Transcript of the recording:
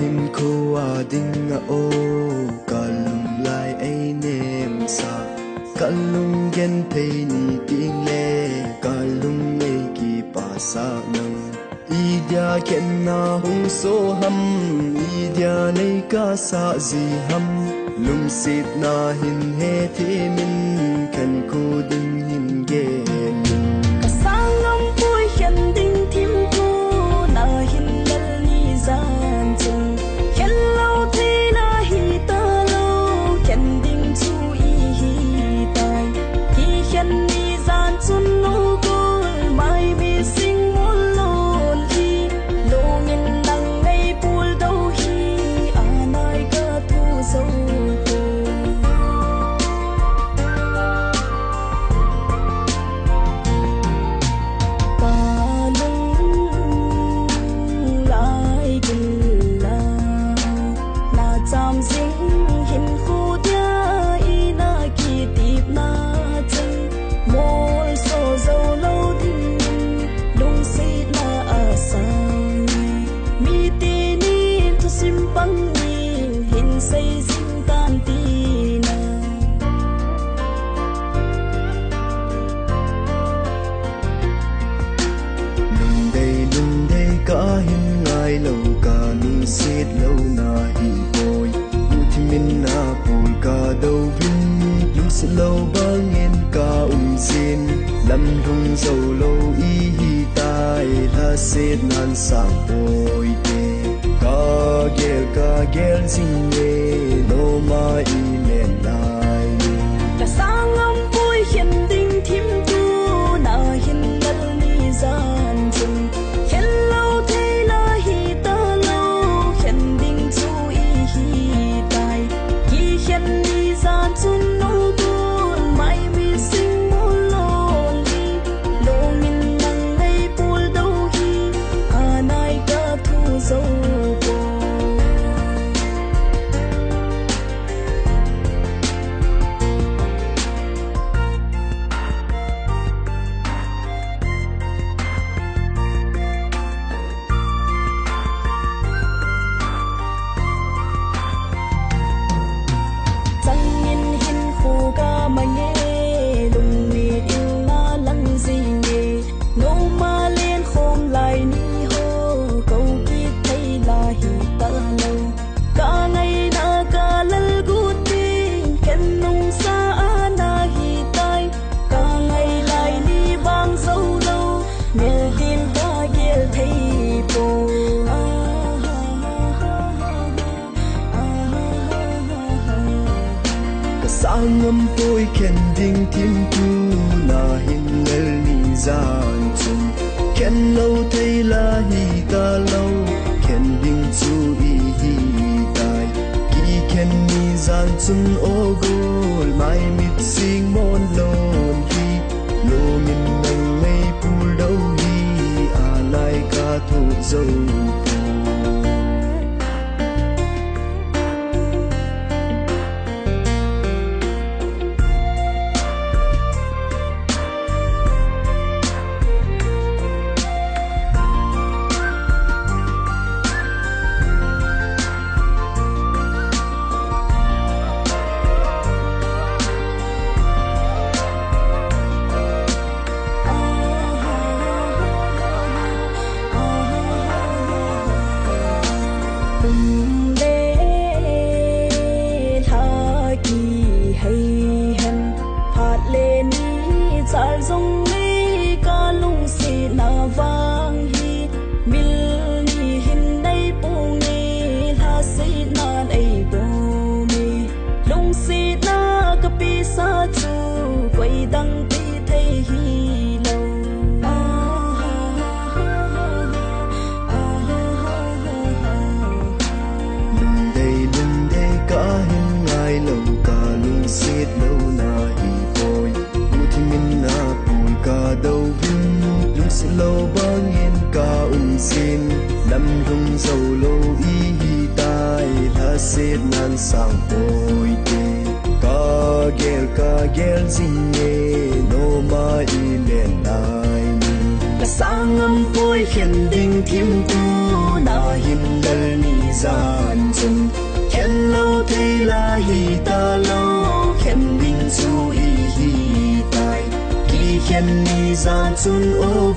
hin khoa ding a o kalum lai ai nem sa kalung gen thei ni ting le kalung nei ki pa sa nang idia ken na hung so ham idia nei ka sa zi ham lum sit na hin he the min kan ko ding hin ge ka sang am pui hian ding thim tu na hin lal ni zan chung hian lo the na hi ta lo hian ding chu i hi tai hi hian ni zan chun no ko mai mi sing mon lon hi lo ngin nang ngai pul do hi anai ka thu zo lâu bangin ka sin lam rung zo lo i hi tai la set nan sang poi te ka gel sing le no ma i len lai ka sang am pui hian ding thim tu na hin lal ni zan chung hian lo the la hi ta lo hian ding chu i hi tai ki hian ni zan chun no ngâm tôi khen ding thim tu na hin lel ni zan chung khen lâu thấy la hi ta lâu khen ding chu i hi tai ki khen ni zan chung o gol mai mit sing mon lon hi lo min nang nei pul đâu hi anai ka thu zo lâu bangin ka sin lam rung zo lo i hi tai la set nan sang poi te ka gel zing ne no ma i len lai ni sang ngâm bôi khen đinh thím tu na hin lal ni gian chung khen lâu thế là hi ta lâu khen đinh chu hi hi tai ki khen ni gian chung ô